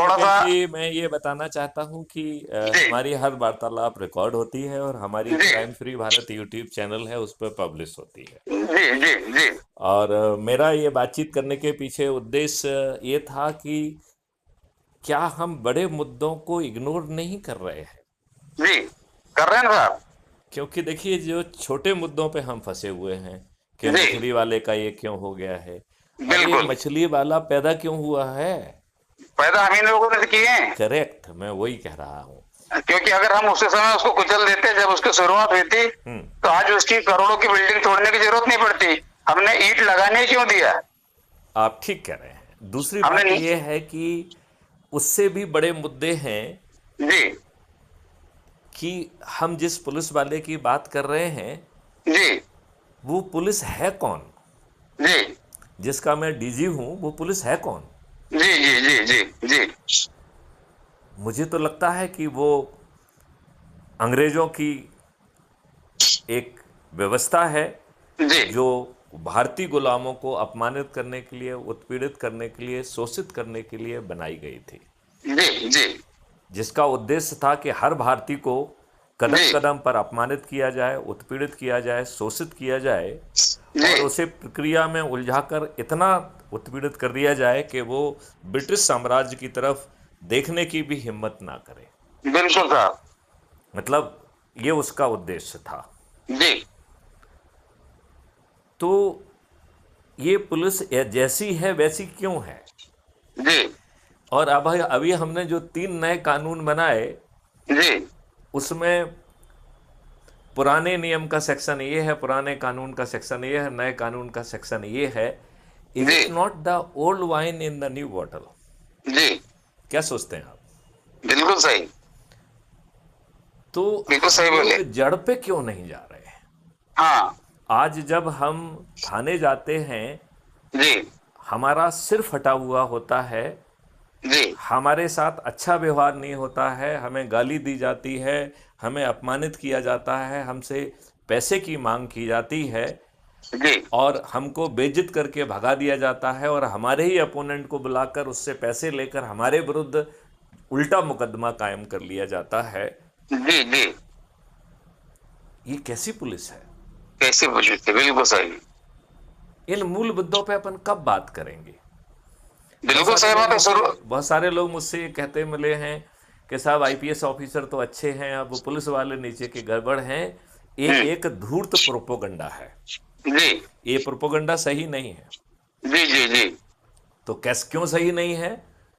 थोड़ा सा। कि मैं ये बताना चाहता हूँ कि जी हमारी हर वार्तालाप रिकॉर्ड होती है और हमारी जी crime free Bharat YouTube channel है, उस पर पब्लिश होती है। जी जी जी और मेरा ये बातचीत करने के पीछे उद्देश्य ये था कि क्या हम बड़े मुद्दों को इग्नोर नहीं कर रहे हैं। जी कर रहे हैं ना साहब। क्योंकि देखिए, जो छोटे मुद्दों पे हम फंसे हुए हैं कि जी मछली वाले का ये क्यों हो गया है। अरे, बिल्कुल। मछली वाला पैदा क्यों हुआ है? पैदा हम ही लोगों ने किए हैं। करेक्ट, मैं वही कह रहा हूँ। क्योंकि अगर हम उसी समय उसको कुचल देते जब उसकी शुरुआत हुई थी, हम्म। तो आज उसकी करोड़ों की बिल्डिंग तोड़ने की जरूरत नहीं पड़ती। हमने ईंट लगाने क्यों दिया? आप ठीक कह रहे हैं। दूसरी हमने बात नहीं। यह है कि उससे भी बड़े मुद्दे हैं जी कि हम जिस पुलिस वाले की बात कर रहे हैं, जी वो पुलिस है कौन? जी जिसका मैं डीजी हूं, वो पुलिस है कौन? जी जी जी जी जी मुझे तो लगता है कि वो अंग्रेजों की एक व्यवस्था है जी जो भारतीय गुलामों को अपमानित करने के लिए, उत्पीड़ित करने के लिए, शोषित करने के लिए बनाई गई थी। जी जी जिसका उद्देश्य था कि हर भारतीय को कदम जी कदम पर अपमानित किया जाए, उत्पीड़ित किया जाए, शोषित किया जाए जी और उसे प्रक्रिया में उलझाकर इतना उत्पीड़ित कर दिया जाए कि वो ब्रिटिश साम्राज्य की तरफ देखने की भी हिम्मत ना करे। बिल्कुल साहब। मतलब, ये उसका उद्देश्य था। जी तो ये पुलिस जैसी है वैसी क्यों है? जी और अब अभी हमने जो 3 नए कानून बनाए, जी उसमें पुराने नियम का सेक्शन ये है, पुराने कानून का सेक्शन ये है, नए कानून का सेक्शन ये है। इज जी it not the old wine in the new bottle? जी क्या सोचते हैं आप? बिल्कुल सही। तो बिल्कुल हम सही बोले। लोग जड़ पे क्यों नहीं जा रहे हैं? हाँ। आज जब हम थाने जाते हैं, जी हमारा सिर फटा हुआ होता है, जी हमारे साथ अच्छा व्यवहार नहीं होता है, हमें गाली दी जाती है, हमें अपमानित किया जाता है, हमसे पैसे की मांग की जाती है जी और हमको बेइज्जत करके भगा दिया जाता है और हमारे ही अपोनेंट को बुलाकर उससे पैसे लेकर हमारे विरुद्ध उल्टा मुकदमा कायम कर लिया जाता है। जी जी ये कैसी पुलिस है? कैसे पूछे थे? बिल्कुल सही। इन मूल मुद्दों पे अपन कब बात करेंगे? बहुत बिल्कुल सारे सही लोग बात है। मुझसे शुरू। बहुत सारे लोग मुझसे ये कहते मिले हैं कि साहब, आईपीएस ऑफिसर तो अच्छे हैं, अब पुलिस वाले नीचे के गड़बड़ हैं। ये हम्म। एक धूर्त प्रोपोगंडा है। जी ये प्रोपोगंडा सही नहीं है। जी जी जी तो कैस क्यों सही नहीं है?